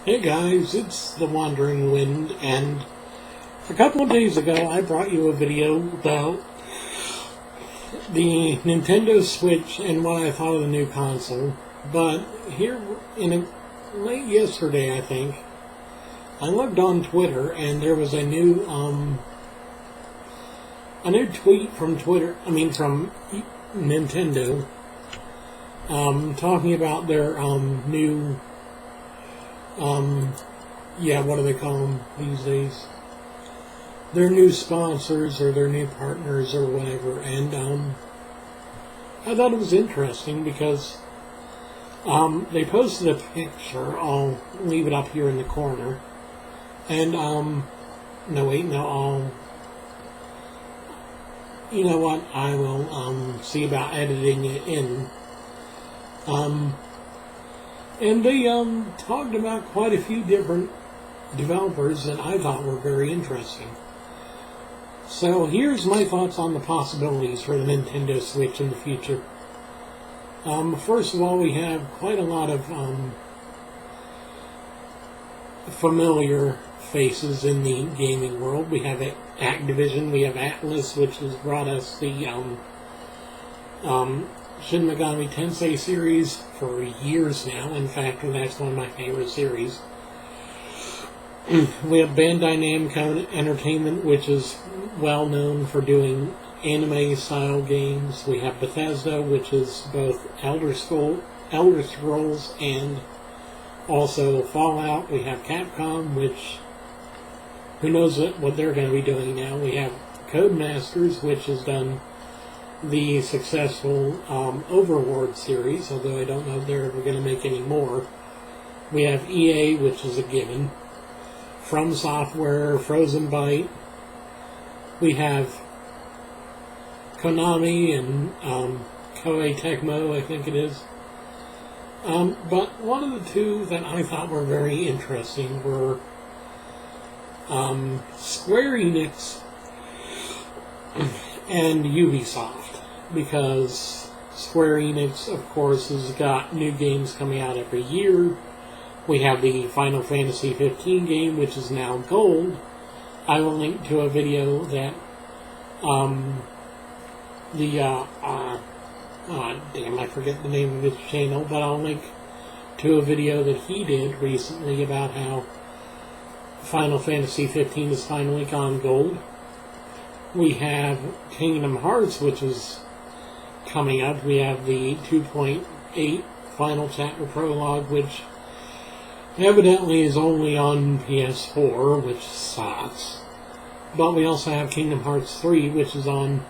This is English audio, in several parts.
Hey guys, it's the Wandering Wind, and a couple of days ago I brought you a video about the Nintendo Switch and what I thought of the new console. But here, late yesterday I think, I looked on Twitter and there was a new tweet from from Nintendo, talking about their new what do they call them these days? Their new sponsors or their new partners or whatever. And I thought it was interesting because they posted a picture. I'll leave it up here in the corner. And you know what? I will see about editing it in. And they talked about quite a few different developers that I thought were very interesting. So here's my thoughts on the possibilities for the Nintendo Switch in the future. First of all, we have quite a lot of familiar faces in the gaming world. We have Activision, we have Atlas, which has brought us the Shin Megami Tensei series for years now. In fact, that's one of my favorite series. We have Bandai Namco Entertainment, which is well known for doing anime-style games. We have Bethesda, which is both Elder Scrolls and also Fallout. We have Capcom, which who knows what they're going to be doing now. We have Codemasters, which has done the successful Overlord series, although I don't know if they're ever going to make any more. We have EA, which is a given. From Software, Frozen Byte. We have Konami and Koei Tecmo, I think it is. But one of the two that I thought were very interesting were Square Enix and Ubisoft, because Square Enix, of course, has got new games coming out every year. We have the Final Fantasy 15 game, which is now gold. I will link to a video that I forget the name of his channel, but I'll link to a video that he did recently about how Final Fantasy 15 has finally gone gold. We have Kingdom Hearts, which is coming up. We have the 2.8 Final Chapter Prologue, which evidently is only on PS4, which sucks. But we also have Kingdom Hearts 3, which is on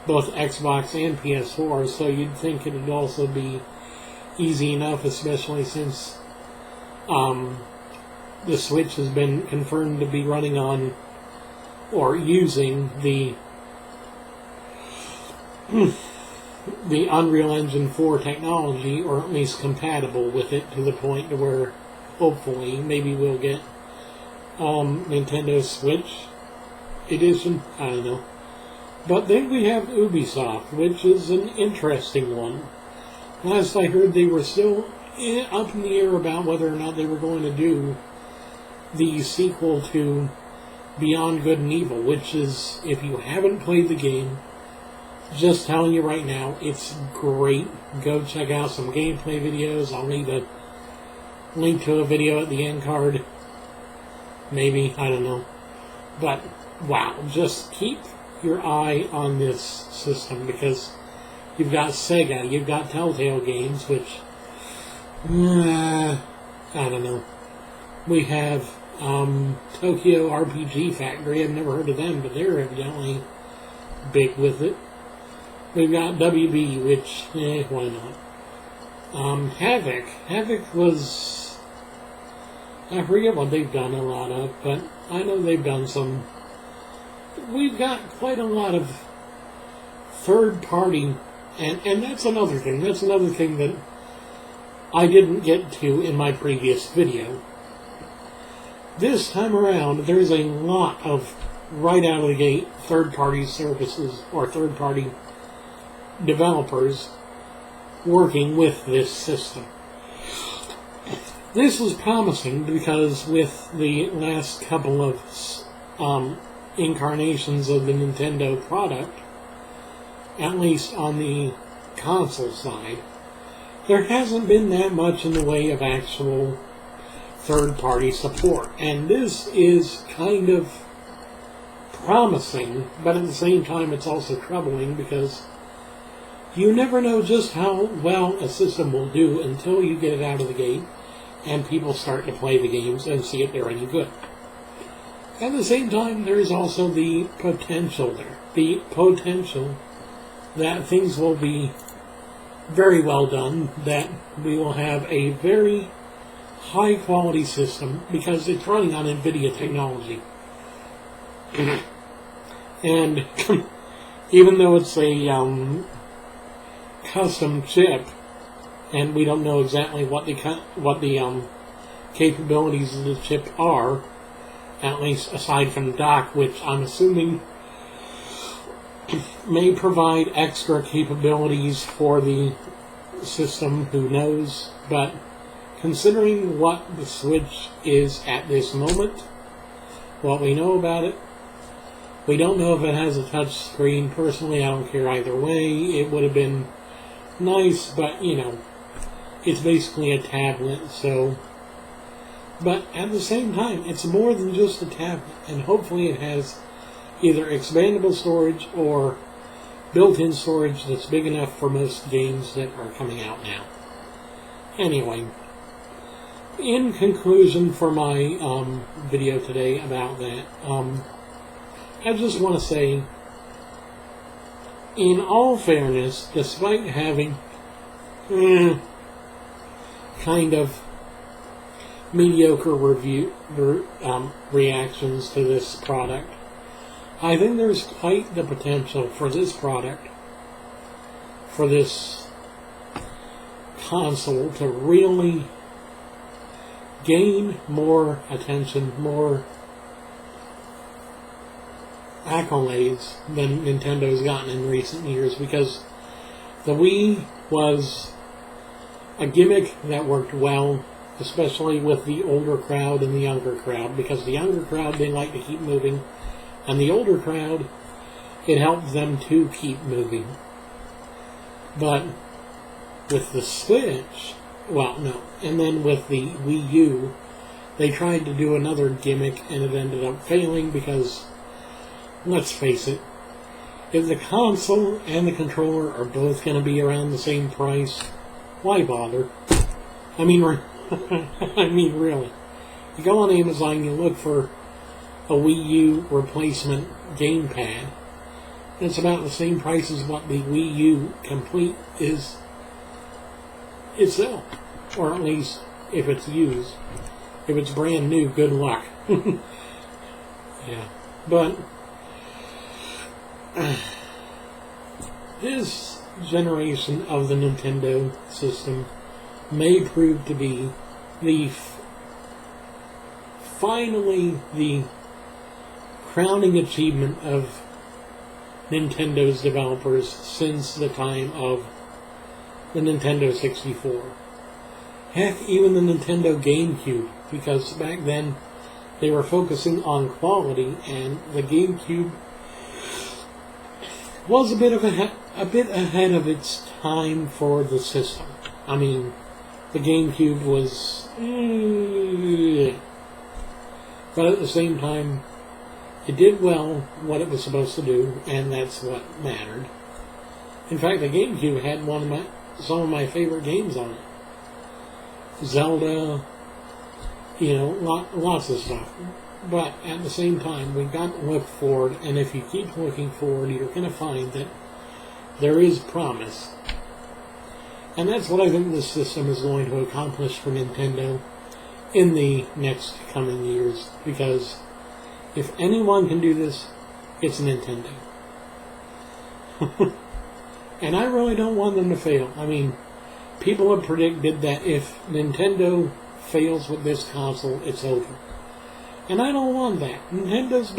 both Xbox and PS4, so you'd think it would also be easy enough, especially since the Switch has been confirmed to be running on or using the Unreal Engine 4 technology, or at least compatible with it, to the point to where hopefully maybe we'll get Nintendo Switch edition. I don't know. But then we have Ubisoft, which is an interesting one. Last I heard, they were still up in the air about whether or not they were going to do the sequel to Beyond Good and Evil, which is, if you haven't played the game, just telling you right now, it's great. Go check out some gameplay videos. I'll leave a link to a video at the end card. Maybe, I don't know. But, wow, just keep your eye on this system, because you've got Sega, you've got Telltale Games, which, I don't know. We have Tokyo RPG Factory. I've never heard of them, but they're evidently big with it. We've got WB, which, why not? Havok. Havok was, I forget what they've done a lot of, but I know they've done some. We've got quite a lot of third-party, and that's another thing. That's another thing that I didn't get to in my previous video. This time around, there's a lot of, right out of the gate, third-party services or third-party developers working with this system. This was promising because with the last couple of incarnations of the Nintendo product, at least on the console side, there hasn't been that much in the way of actual third-party support. And this is kind of promising, but at the same time it's also troubling because you never know just how well a system will do until you get it out of the gate and people start to play the games and see if they're any good. At the same time, there is also the potential there. The potential that things will be very well done, that we will have a very high quality system because it's running on NVIDIA technology. And even though it's a custom chip, and we don't know exactly what the capabilities of the chip are, at least aside from the dock, which I'm assuming may provide extra capabilities for the system, who knows, but considering what the Switch is at this moment, what we know about it, we don't know if it has a touch screen. Personally, I don't care either way. It would have been nice, but, you know, it's basically a tablet, so... But at the same time, it's more than just a tablet, and hopefully it has either expandable storage or built-in storage that's big enough for most games that are coming out now. Anyway, in conclusion for my video today about that, I just want to say, in all fairness, despite having kind of mediocre reactions to this product, I think there's quite the potential for this product, for this console, to really gain more attention, more accolades than Nintendo's gotten in recent years, because the Wii was a gimmick that worked well, especially with the older crowd and the younger crowd, because the younger crowd, they like to keep moving, and the older crowd, it helped them to keep moving. But with the Switch, well, no, and then with the Wii U, they tried to do another gimmick, and it ended up failing because, let's face it, if the console and the controller are both going to be around the same price, why bother? I mean, really. You go on Amazon, you look for a Wii U replacement gamepad, and it's about the same price as what the Wii U Complete is itself. Or at least, if it's used. If it's brand new, good luck. Yeah. But this generation of the Nintendo system may prove to be finally the crowning achievement of Nintendo's developers since the time of the Nintendo 64. Heck, even the Nintendo GameCube, because back then they were focusing on quality, and the GameCube was a bit ahead of its time for the system. I mean, the GameCube was... but at the same time, it did well what it was supposed to do, and that's what mattered. In fact, the GameCube had some of my favorite games on it. Zelda, you know, lots of stuff. But at the same time, we've got to look forward, and if you keep looking forward, you're going to find that there is promise. And that's what I think this system is going to accomplish for Nintendo in the next coming years, because if anyone can do this, it's Nintendo. And I really don't want them to fail. I mean, people have predicted that if Nintendo fails with this console, it's over. And I don't want that. Nintendo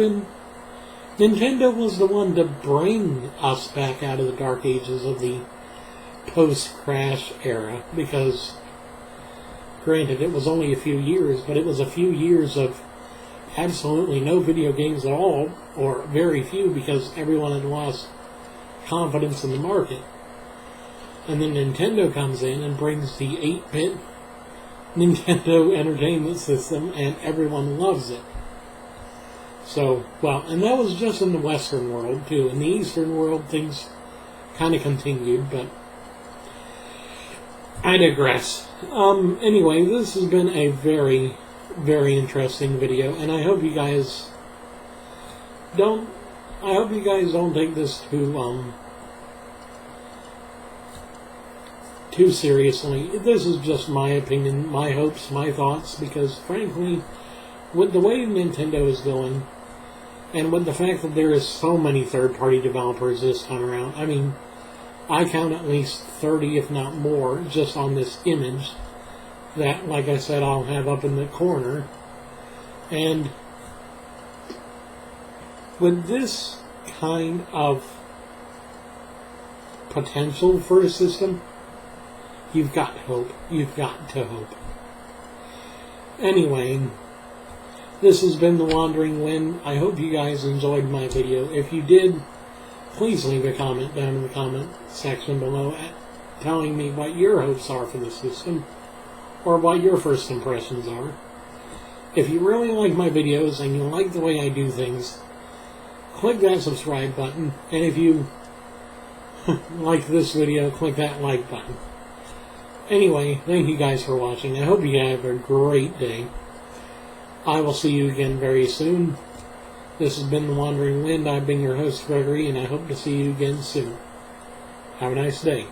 was the one to bring us back out of the dark ages of the post-crash era, because Granted, it was only a few years, but it was a few years of absolutely no video games at all, or very few, because everyone had lost confidence in the market. And then Nintendo comes in and brings the 8-bit Nintendo Entertainment System, and everyone loves it. So, well, and that was just in the Western world, too. In the Eastern world, things kind of continued, but I digress. Anyway, this has been a very, very interesting video, and I hope you guys don't take this too seriously. This is just my opinion, my hopes, my thoughts, because frankly, with the way Nintendo is going, and with the fact that there is so many third-party developers this time around, I mean, I count at least 30, if not more, just on this image that, like I said, I'll have up in the corner. And with this kind of potential for a system, you've got hope. You've got to hope. Anyway, this has been The Wandering Wind. I hope you guys enjoyed my video. If you did, please leave a comment down in the comment section below telling me what your hopes are for the system, or what your first impressions are. If you really like my videos and you like the way I do things, click that subscribe button, and if you like this video, click that like button. Anyway, thank you guys for watching. I hope you have a great day. I will see you again very soon. This has been The Wandering Wind. I've been your host, Gregory, and I hope to see you again soon. Have a nice day.